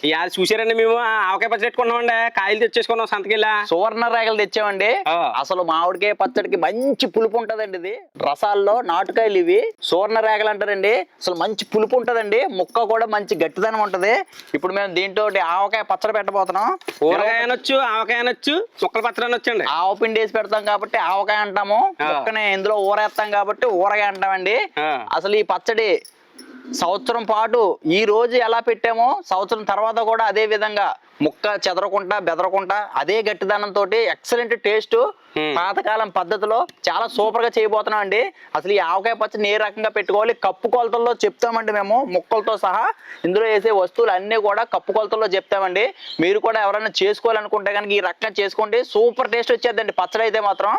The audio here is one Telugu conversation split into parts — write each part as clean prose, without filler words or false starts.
ఇవాళ చూసారండి మేము ఆవకాయ పచ్చడి పెట్టుకున్నామండి. కాయలు తెచ్చేసుకున్నాం సంతకెళ్ళా. సువర్ణ రేగలు తెచ్చామండి. అసలు మామిడికాయ పచ్చడికి మంచి పులుపు ఉంటదండి. ఇది రసాల్లో నాటుకాయలు ఇవి సువర్ణ రేగలు అంటారండి. అసలు మంచి పులుపు ఉంటదండి. ముక్క కూడా మంచి గట్టిదనం ఉంటది. ఇప్పుడు మేము దీంతో ఆవకాయ పచ్చడి పెట్టబోతున్నాం. ఊరగాయ అనొచ్చు, ఆవకాయ అనొచ్చు, ముక్కల పచ్చడి అనొచ్చు అండి. ఆవ పిండి వేసి పెడతాం కాబట్టి ఆవకాయ అంటాము. ముక్కనే ఇందులో ఊరేస్తాం కాబట్టి ఊరగాయ అంటామండి. అసలు ఈ పచ్చడి సంవత్సరం పాటు ఈ రోజు ఎలా పెట్టామో సంవత్సరం తర్వాత కూడా అదే విధంగా ముక్క చెదరకుండా బెదరకుండా అదే గట్టిదనంతో ఎక్సలెంట్ టేస్ట్ పాతకాలం పద్ధతిలో చాలా సూపర్ గా చేయబోతున్నాం అండి. అసలు ఈ ఆవకాయ పచ్చడిని ఏ రకంగా పెట్టుకోవాలి కప్పు కొలతల్లో చెప్తామండి మేము. ముక్కలతో సహా ఇందులో వేసే వస్తువులు అన్నీ కూడా కప్పు కొలతల్లో చెప్తామండి. మీరు కూడా ఎవరైనా చేసుకోవాలనుకుంటే కనుక ఈ రకంగా చేసుకోండి. సూపర్ టేస్ట్ వచ్చేద్దండి పచ్చడి అయితే మాత్రం.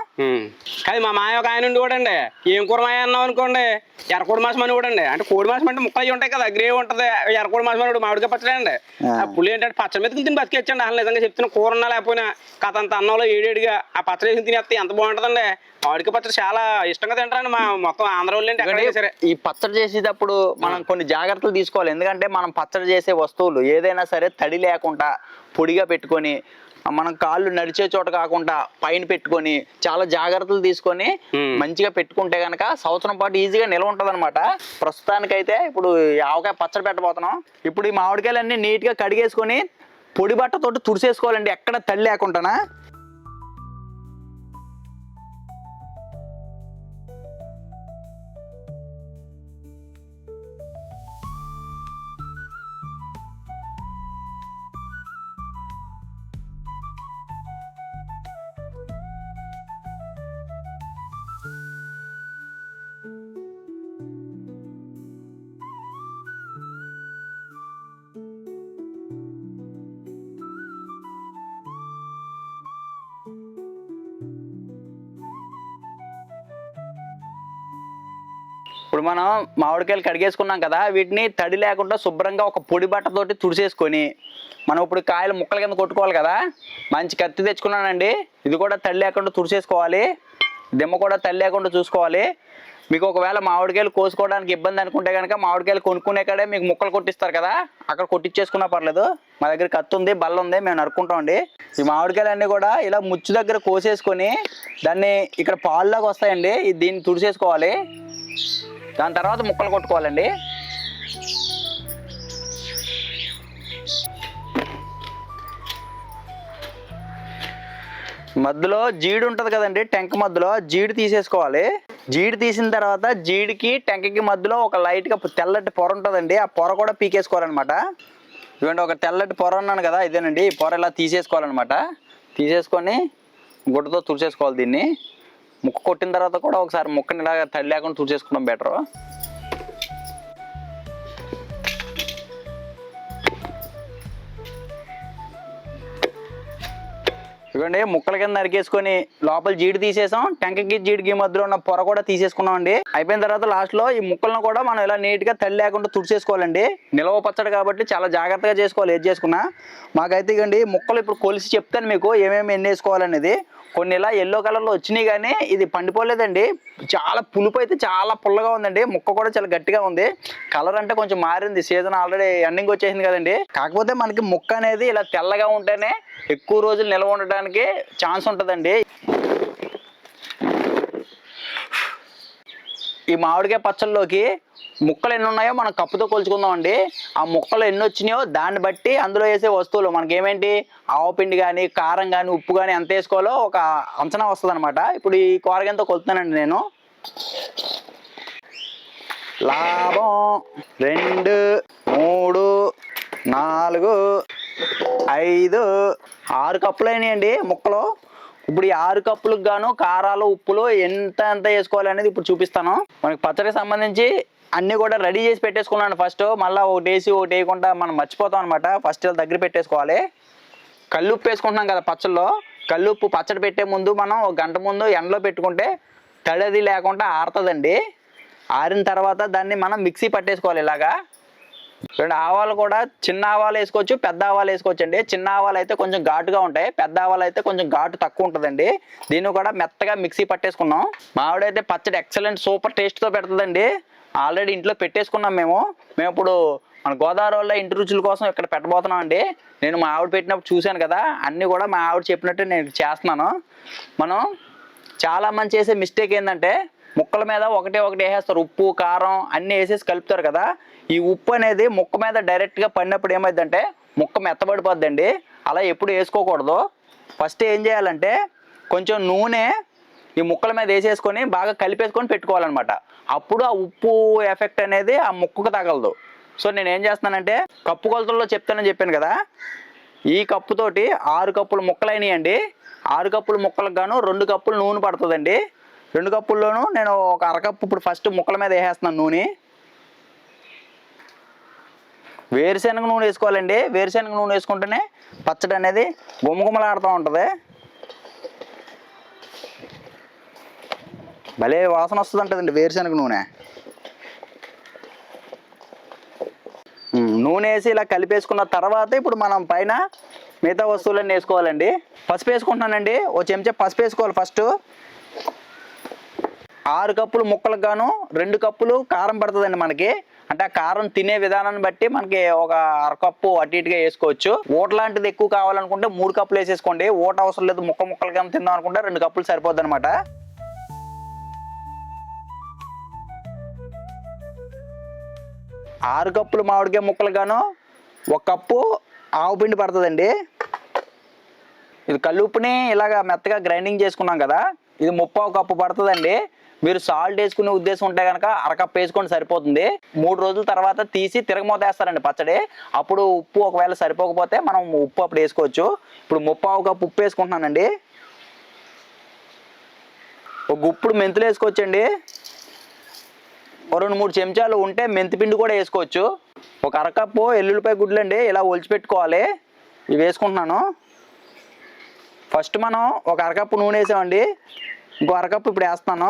కానీ మా మాయ ఒక ఆయన ఉండి కూడా అండి, ఏం కూర మాయ అన్నాం అనుకోండి, ఎర్రకోడి మాసం అని కూడా అండి. అంటే కోడి మాసం అంటే ముక్కలు ఉంటాయి కదా, గ్రేవీ ఉంటది. ఎర్రకోడి మాసం అని మామిడికాయ పచ్చడి అండి. ఆ పులి ఏంటంటే పచ్చడి మీద తిని బతికేచ్చండి. అసలు నిజంగా చెప్తున్నా, కూర ఉన్నా లేకపోయినా కథ అంత అన్నంలో ఏడేడిగా ఆ పచ్చడి వేసి తినేస్తే ఎంత బాగుంటుందండి. మామిడికాయ పచ్చడి చాలా ఇష్టంగా తింటారండి మా మొత్తం ఆంధ్ర వాళ్ళు. సరే, ఈ పచ్చడి చేసేటప్పుడు మనం కొన్ని జాగ్రత్తలు తీసుకోవాలి. ఎందుకంటే మనం పచ్చడి చేసే వస్తువులు ఏదైనా సరే తడి లేకుండా పొడిగా పెట్టుకొని, మనం కాళ్ళు నడిచే చోట కాకుండా పైన పెట్టుకొని చాలా జాగ్రత్తలు తీసుకొని మంచిగా పెట్టుకుంటే గనక సంవత్సరం పాటు ఈజీగా నిల్వ ఉంటది అనమాట. ప్రస్తుతానికైతే ఇప్పుడు ఆవకాయ పచ్చడి పెట్టబోతున్నాం. ఇప్పుడు ఈ మామిడికాయలన్నీ నీట్ గా కడిగేసుకొని పొడి బట్టతోటి తుడిసేసుకోవాలండి, ఎక్కడ తడి లేకుండా. ఇప్పుడు మనం మామిడికాయలు కడిగేసుకున్నాం కదా, వీటిని తడి లేకుండా శుభ్రంగా ఒక పొడి బట్టతోటి తుడిసేసుకొని మనం ఇప్పుడు కాయలు ముక్కల కింద కొట్టుకోవాలి కదా. మంచి కత్తి తెచ్చుకున్నానండి. ఇది కూడా తడి లేకుండా తుడిసేసుకోవాలి. దిమ్మ కూడా తడి లేకుండా చూసుకోవాలి. మీకు ఒకవేళ మామిడికాయలు కోసుకోవడానికి ఇబ్బంది అనుకుంటే కనుక మామిడికాయలు కొనుక్కునే కాడే మీకు ముక్కలు కొట్టిస్తారు కదా, అక్కడ కొట్టించేసుకున్నా పర్లేదు. మా దగ్గర కత్తి ఉంది, బల్ల ఉంది, మేము నరుక్కుంటామండి. ఈ మామిడికాయలు అన్నీ కూడా ఇలా ముచ్చు దగ్గర కోసేసుకొని దాన్ని ఇక్కడ పాలులాగా వస్తాయండి, దీన్ని తుడిసేసుకోవాలి. దాని తర్వాత ముక్కలు కొట్టుకోవాలండి. మధ్యలో జీడి ఉంటుంది కదండి, టెంక మధ్యలో జీడి తీసేసుకోవాలి. జీడి తీసిన తర్వాత జీడికి టెంకకి మధ్యలో ఒక లైట్గా తెల్లటి పొర ఉంటుందండి, ఆ పొర కూడా పీకేసుకోవాలన్నమాట. ఇవ్వండి, ఒక తెల్లటి పొర అన్నాను కదా, ఇదేనండి. ఈ పొర ఇలా తీసేసుకోవాలన్నమాట. తీసేసుకొని గుడ్డతో తుడిచేసుకోవాలి. దీన్ని ముక్క కొట్టిన తర్వాత కూడా ఒకసారి ముక్కని ఇలాగ తడి లేకుండా తుడిచేసుకోవడం బెటరు. ఇవ్వండి, ముక్కల కింద నరికేసుకొని లోపల జీడి తీసేసాం. టెంకకి జీడికి మధ్యలో ఉన్న పొర కూడా తీసేసుకున్నాం అండి. అయిపోయిన తర్వాత లాస్ట్ లో ఈ ముక్కలను కూడా మనం ఇలా నీట్ గా తడి లేకుండా తుడిచేసుకోవాలండి. నిలవ పచ్చడి కాబట్టి చాలా జాగ్రత్తగా చేసుకోవాలి ఏది చేసుకున్నా. మాకైతే ఇవ్వండి ముక్కలు ఇప్పుడు కొలిసి చెప్తాను మీకు ఏమేమి ఎన్ని వేసుకోవాలనేది. కొన్ని ఇలా ఎల్లో కలర్లో వచ్చినాయి కానీ ఇది పండిపోలేదండి. చాలా పులుపు అయితే చాలా పుల్లగా ఉందండి. ముక్క కూడా చాలా గట్టిగా ఉంది. కలర్ అంటే కొంచెం మారింది, సీజన్ ఆల్రెడీ ఎండింగ్ వచ్చేసింది కదండి. కాకపోతే మనకి ముక్క అనేది ఇలా తెల్లగా ఉంటేనే ఎక్కువ రోజులు నిల్వ ఉండడానికి ఛాన్స్ ఉంటుందండి. ఈ మామిడికాయ పచ్చళ్ళలోకి ముక్కలు ఎన్ని ఉన్నాయో మనం కప్పుతో కొలుచుకుందాం అండి. ఆ ముక్కలు ఎన్ని వచ్చినాయో దాన్ని బట్టి అందులో వేసే వస్తువులు మనకేమేంటి ఆవపిండి కానీ కారం కానీ ఉప్పు కానీ ఎంత వేసుకోవాలో ఒక అంచనా వస్తుంది అనమాట. ఇప్పుడు ఈ కూరగాయలతో కొలుతున్నానండి నేను. లాభం 2 3 4 5 6 కప్పులు అయినాయండి ముక్కలు. ఇప్పుడు ఈ 6 కప్పులకు గాను కారాలు ఉప్పులు ఎంత వేసుకోవాలి ఇప్పుడు చూపిస్తాను. మనకి పచ్చడికి సంబంధించి అన్నీ కూడా రెడీ చేసి పెట్టేసుకున్నాను ఫస్ట్. మళ్ళీ ఒకటి వేసి ఒకటి వేయకుండా మనం మర్చిపోతాం అనమాట. ఫస్ట్ దగ్గర పెట్టేసుకోవాలి. కల్లుప్పు వేసుకుంటున్నాం కదా పచ్చళ్ళలో. కల్లుప్పు పచ్చడి పెట్టే ముందు మనం 1 గంట ముందు ఎండలో పెట్టుకుంటే తడి లేకుండా ఆరుతుందండి. ఆరిన తర్వాత దాన్ని మనం మిక్సీ పట్టేసుకోవాలి ఇలాగా. 2 ఆవాలు కూడా చిన్న ఆవాలు వేసుకోవచ్చు, పెద్ద ఆవాలు వేసుకోవచ్చు అండి. చిన్న ఆవాలు అయితే కొంచెం ఘాటుగా ఉంటాయి, పెద్ద ఆవాలు అయితే కొంచెం ఘాటు తక్కువ ఉంటుందండి. దీన్ని కూడా మెత్తగా మిక్సీ పట్టేసుకున్నాం. మామిడైతే పచ్చడి ఎక్సలెంట్ సూపర్ టేస్ట్తో పెడుతుందండి. ఆల్రెడీ ఇంట్లో పెట్టేసుకున్నాం మేము. ఇప్పుడు మన గోదావరిలో ఇంటి రుచుల కోసం ఇక్కడ పెట్టబోతున్నాం అండి. నేను మా ఆవిడ పెట్టినప్పుడు చూశాను కదా, అన్నీ కూడా మా ఆవిడ చెప్పినట్టు నేను చేస్తున్నాను. మనం చాలా మంది చేసే మిస్టేక్ ఏంటంటే ముక్కల మీద ఒకటి వేసేస్తారు, ఉప్పు కారం అన్నీ వేసేసి కలుపుతారు కదా. ఈ ఉప్పు అనేది ముక్క మీద డైరెక్ట్గా పడినప్పుడు ఏమైందంటే ముక్క మెత్తబడిపోద్దండి. అలా ఎప్పుడు వేసుకోకూడదు. ఫస్ట్ ఏం చేయాలంటే కొంచెం నూనె ఈ ముక్కల మీద వేసేసుకొని బాగా కలిపేసుకొని పెట్టుకోవాలన్నమాట. అప్పుడు ఆ ఉప్పు ఎఫెక్ట్ అనేది ఆ ముక్కకు తగలదు. సో నేను ఏం చేస్తున్నానంటే కప్పు కొలతల్లో చెప్తానని చెప్పాను కదా, ఈ కప్పుతోటి 6 కప్పులు ముక్కలు అయినాయండి. 6 కప్పుల ముక్కలకు గాను 2 కప్పులు నూనె పడుతుందండి. 2 కప్పుల్లోనూ నేను ఒక అరకప్పు ఇప్పుడు ఫస్ట్ ముక్కల మీద వేసేస్తున్నాను నూనె. వేరుశనగ నూనె వేసుకోవాలండి. వేరుశనగ నూనె వేసుకుంటేనే పచ్చడి అనేది గుమగుమలాడుతూ ఉంటుంది. భలే వాసన వస్తుంది ఉంటుందండి వేరుశనగ నూనె. నూనె వేసి ఇలా కలిపేసుకున్న తర్వాత ఇప్పుడు మనం పైన మిగతా వస్తువులన్నీ వేసుకోవాలండి. పసుపు వేసుకుంటున్నానండి. ఓ చెంచా పసుపు వేసుకోవాలి ఫస్ట్. 6 కప్పులు ముక్కలకు గాను 2 కప్పులు కారం పడుతుందండి మనకి. అంటే ఆ కారం తినే విధానాన్ని బట్టి మనకి ఒక అరకప్పు అటు ఇటుగా వేసుకోవచ్చు. ఊట లాంటిది ఎక్కువ కావాలనుకుంటే 3 కప్పులు వేసేసుకోండి. ఊట అవసరం లేదు, ముక్కలుగా తిందాం అనుకుంటే 2 కప్పులు సరిపోద్ది అనమాట. ఆరు కప్పులు మామిడికాయ ముక్కలు గాను 1 కప్పు ఆవు పిండి పడుతుందండి. ఇది కల్లుప్పుని ఇలాగా మెత్తగా గ్రైండింగ్ చేసుకున్నాం కదా, ఇది 3/4 కప్పు పడుతుందండి. మీరు సాల్ట్ వేసుకునే ఉద్దేశం ఉంటే కనుక అరకప్పు వేసుకొని సరిపోతుంది. 3 రోజుల తర్వాత తీసి తిరగమోతేస్తారండి పచ్చడి. అప్పుడు ఉప్పు ఒకవేళ సరిపోకపోతే మనం ఉప్పు అప్పుడు వేసుకోవచ్చు. ఇప్పుడు 3/4 కప్పు ఉప్పు వేసుకుంటున్నానండి. ఒక గుప్పుడు మెంతులు వేసుకోవచ్చండి. ఓ 2-3 చెంచాలు ఉంటే మెంతిపిండి కూడా వేసుకోవచ్చు. ఒక అరకప్పు ఎల్లుల్లిపాయ గుడ్లు అండి, ఇలా ఒలిచిపెట్టుకోవాలి. ఇవి వేసుకుంటున్నాను. ఫస్ట్ మనం ఒక అరకప్పు నూనె వేసామండి, ఇంకో అరకప్పు ఇప్పుడు వేస్తాను.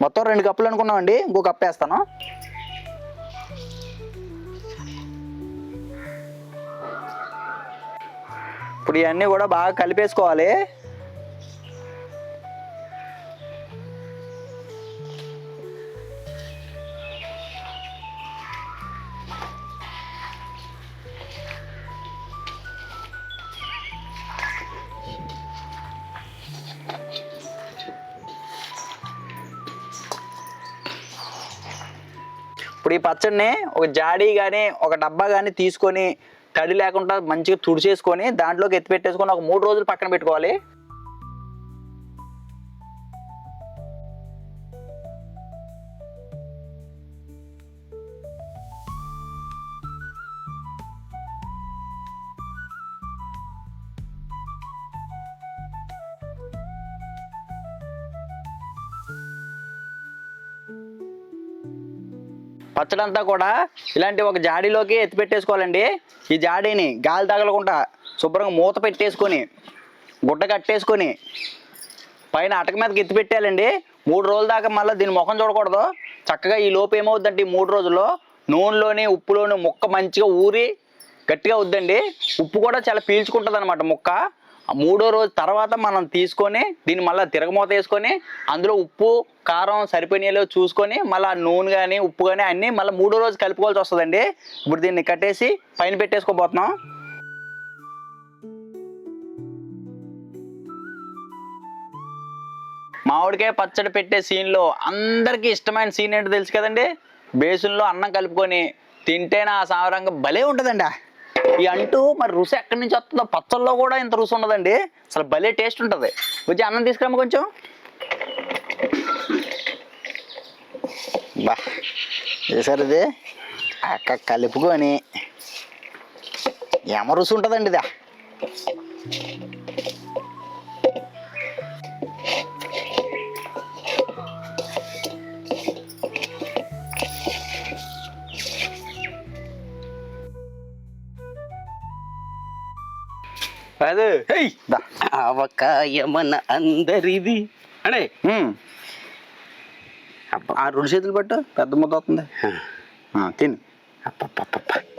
మొత్తం 2 కప్పులు అనుకున్నామండి, ఇంకో కప్పు వేస్తాను. ఇప్పుడు ఇవన్నీ కూడా బాగా కలిపేసుకోవాలి. ఇప్పుడు ఈ పచ్చడిని ఒక జాడీ కానీ ఒక డబ్బా కానీ తీసుకొని తడి లేకుండా మంచిగా తుడిచేసుకొని దాంట్లోకి ఎత్తి పెట్టేసుకొని ఒక 3 రోజులు పక్కన పెట్టుకోవాలి. పచ్చడి అంతా కూడా ఇలాంటి ఒక జాడీలోకి ఎత్తి పెట్టేసుకోవాలండి. ఈ జాడీని గాలి తగలకుండా శుభ్రంగా మూత పెట్టేసుకొని గుడ్డ కట్టేసుకొని పైన అటక మీదకి ఎత్తి పెట్టాలండి. 3 రోజుల దాకా మళ్ళీ దీని ముఖం చూడకూడదు. చక్కగా ఈ లోపు ఏమవుద్దంటే ఈ 3 రోజుల్లో నూనెలోని ఉప్పులోని ముక్క మంచిగా ఊరి గట్టిగా అవుద్దండి. ఉప్పు కూడా చాలా పీల్చుకుంటుంది అనమాట ముక్క. 3వ రోజు తర్వాత మనం తీసుకొని దీన్ని మళ్ళీ తిరగమూత వేసుకొని అందులో ఉప్పు కారం సరిపోయినాయో చూసుకొని మళ్ళీ నూనె కానీ ఉప్పు కానీ అన్నీ మళ్ళీ 3వ రోజు కలుపుకోవాల్సి వస్తుందండి. ఇప్పుడు దీన్ని కట్టేసి పైన పెట్టేసుకోబోతున్నాం. మామిడికాయ పచ్చడి పెట్టే సీన్లో అందరికీ ఇష్టమైన సీన్ ఏంటో తెలుసు కదండి, బేసిన్లో అన్నం కలుపుకొని తింటేనే ఆ సామరంగా భలే ఉంటుందండి. ఈ అంటూ మరి రుచి ఎక్కడి నుంచి వస్తుందో, పచ్చళ్ళలో కూడా ఇంత రుచి ఉండదండి, అసలు భలే టేస్ట్ ఉంటుంది. కొంచెం అన్నం తీసుకురామ్మ కొంచెం. బా చేసారు ఇది అక్క కలుపుకొని ఏమ రుచి ఉంటుందండి ఇదా. అదే ఆవకాయమన అందరిది అంటే ఆ 2 చేతులు పట్టు, పెద్ద ముద్ద అవుతుంది, తిని. అప్ప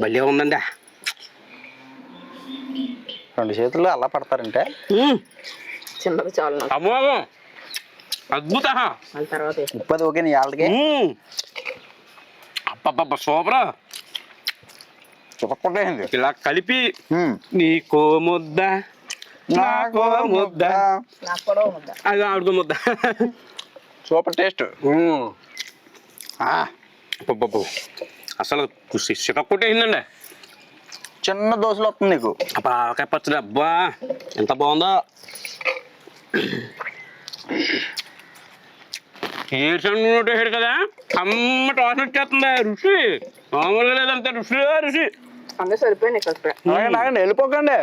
భలే ఉందండి. 2 చేతులు అలా పడతారంటే చిన్నది చాలు. అమ్మో అద్భుత. తర్వాత ఉప్పది ఓకే నీ వాళ్ళకి. అప్ప అబ్బబ్బబ్బ సూపర్. చుపక్కొట్టేసింది. ఇలా కలిపి నీకో ముద్ద నాకో ముద్ద నాకు కూడా ఓ ముద్ద. అది ఆడుకో ముద్ద. Super taste. అబ్బబ్బబ్బో. అసలు చిక్కకొట్టేసిందండి. చిన్న దోశలు వస్తుంది నీకు. అబ్బా ఆవకాయ పచ్చడి అబ్బా ఎంత బాగుందో. ఏడు కదా అమ్మ టోషన్ వచ్చేస్తుంది. రుచి మామూలుగా లేదంటే రుచి. అందరూ సరిపోయింది కలిపి. నాగండి వెళ్ళిపోకండి.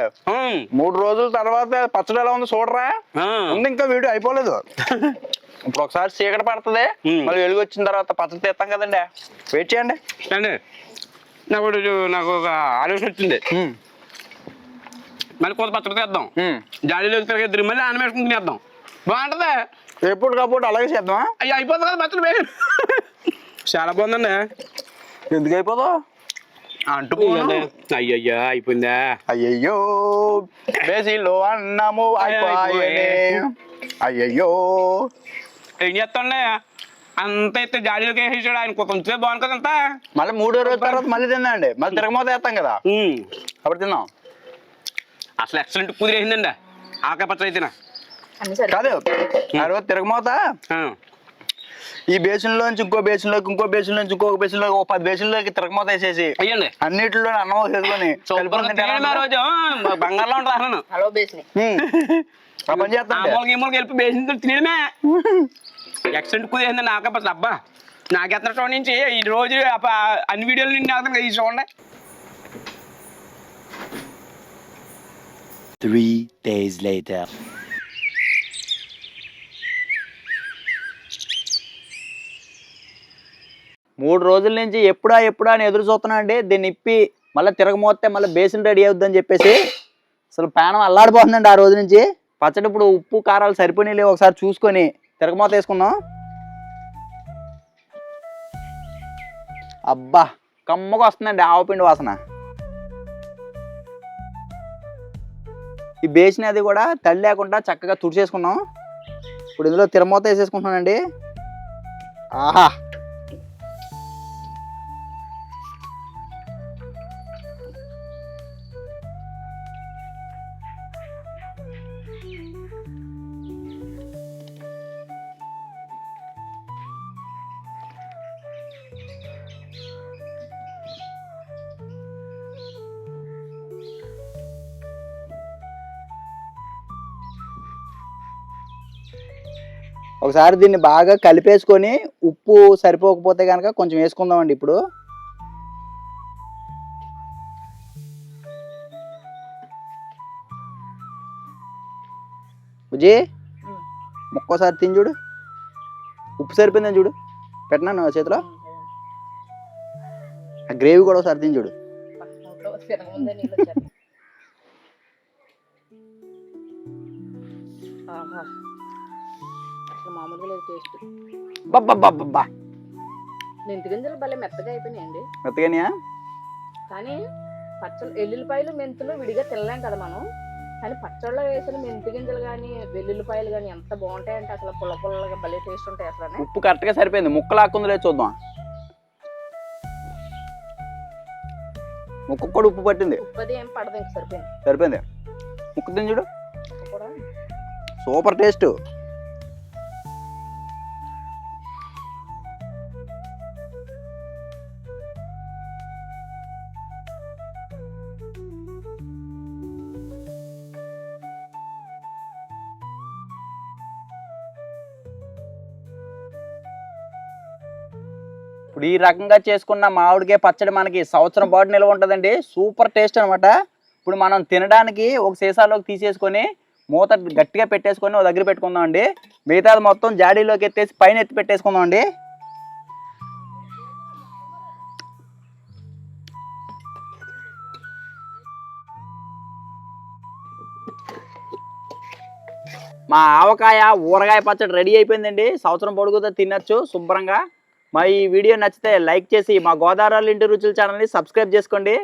3 రోజుల తర్వాత పచ్చడి ఎలా ఉంది చూడరా. ఉంది ఇంకా వీడియో అయిపోలేదు. ఇప్పుడు ఒకసారి చీకటి పడుతుంది, మళ్ళీ వెలుగు వచ్చిన తర్వాత పచ్చడి తీస్తాం కదండి. వెయిట్ చేయండి. అండి నాకు ఒక ఆలోచన వచ్చింది. మళ్ళీ కొత్త పచ్చడి తీద్దాం. జాడీలోకి తిరిగి మళ్ళీ ఆనమేసుకుని తినేద్దాం. బాగుంటది. ఎప్పటికప్పుడు అలాగే చేద్దామా? అయ్యి అయిపోతుంది కదా పచ్చడి. చాలా బాగుందండి. ఎందుకు అయిపోదు? అంటుకోండి. అయ్యయ్యా అయిపోయిందా? అయ్యయ్యో బేసిలో అన్నము అయిపోయే. అయ్యయ్యో ఏం చేస్తాండి అంత అయితే జాడీలోకి వేసేసాడు. ఆయన కొంచెం బాగుంది కదా అంతా. మళ్ళీ 3వ రోజు తర్వాత మళ్ళీ తిందండి. మళ్ళీ తిరగమోత వేస్తాం కదా అప్పుడు తిందాం. అసలు ఎక్సలెంట్ కుదిరేసిందండి ఆకాయ పచ్చడి అయితేనా. కాదు ఆ రోజు తిరగమోత ఈ బేసిన్లోంచి ఇంకో బేసిన్లోకి, ఇంకో బేసిన్లోంచి ఇంకొక బేసిన్లోకి, 10 బేసిన్లోకి తిరగమోత వేసేసి అయ్యండి అన్నిటిలో అన్నం వేసుకొని రోజు బంగారులో ఉంటాను. హలో బేసిని ఆ పని చేస్తాను. వెళ్ళి బేసిన తినేయడమే. ఎక్సలెంట్ కుదిరేసిందండి ఆకాయ పచ్చడి. అబ్బా నాకెత్తన చూడ నుంచి ఈ రోజు అన్ని వీడియోలు నిండి అవుతాను కదా. ఈ చూడండి. 3 days later. మూడు రోజుల నుంచి ఎప్పుడా అని ఎదురు చూస్తున్నా అండి. దీన్ని ఇప్పి మళ్ళీ తిరగమోస్తే మళ్ళీ బేసిన్ రెడీ అవుద్దని చెప్పేసి అసలు పానం అల్లాడిపోతుందండి ఆ రోజు నుంచి. పచ్చడి ఇప్పుడు ఉప్పు కారాలు సరిపోయినాయి లేవు ఒకసారి చూసుకొని తిరగమోత వేసుకుందాం. అబ్బా కమ్మగా వస్తుందండి ఆవపిండి వాసన. ఈ బేసిన్ అది కూడా తడి లేకుండా చక్కగా తుడిచేసుకున్నాం. ఇప్పుడు ఇందులో తిరగమోత వేసేసుకుంటున్నానండి. ఆహా ఒకసారి దీన్ని బాగా కలిపేసుకొని ఉప్పు సరిపోకపోతే కనుక కొంచెం వేసుకుందామండి. ఇప్పుడు బుజ్జి ఒక్కోసారి తిని చూడు, ఉప్పు సరిపోయిందని చూడు. పెట్టినాను చేతిలో. ఆ గ్రేవీ కూడా ఒకసారి తిని చూడు. మామూలుగా లేదు టేస్ట్. బాబ్బా మెంతి గింజలు భలే మెత్తగా అయిపోయినాయండి. మెత్తగానియా? కానీ పచ్చళ్ళు ఎల్లుల్లిపాయలు మెంతులు విడిగా తినలేం కదా మనం. కానీ పచ్చళ్ళలో వేసిన మెంతి గింజలు కానీ వెల్లుల్లిపాయలు కానీ ఎంత బాగుంటాయంటే అసలు పుల్ల పుల్లగా భలే టేస్ట్ ఉంటాయి అసలు. ఉప్పు కరెక్ట్గా సరిపోయింది. ముక్కలు ఆకుందో లేదు చూద్దాం. ముక్క కూడా ఉప్పు పట్టింది. ఉప్పు అది ఏం పడదు, ఇంక సరిపోయింది. సరిపోయింది. ముక్క తిని చూడు. కూడా సూపర్ టేస్ట్. ఇప్పుడు ఈ రకంగా చేసుకున్న మామిడికాయ పచ్చడి మనకి సంవత్సరం పాటు నిల్వ ఉంటుందండి. సూపర్ టేస్ట్ అనమాట. ఇప్పుడు మనం తినడానికి ఒక సీసాలోకి తీసేసుకొని మూత గట్టిగా పెట్టేసుకొని ఒక దగ్గర పెట్టుకుందాం అండి. మిగతాది మొత్తం జాడీలోకి ఎత్తేసి పైన ఎత్తి పెట్టేసుకుందాం అండి. మా ఆవకాయ ఊరగాయ పచ్చడి రెడీ అయిపోయిందండి. సంవత్సరం పొడుగుతో తినచ్చు శుభ్రంగా. మా ఈ వీడియో నచ్చితే లైక్ చేసి మా గోదావరి ఇంటి రుచుల ఛానల్ని సబ్స్క్రైబ్ చేసుకోండి.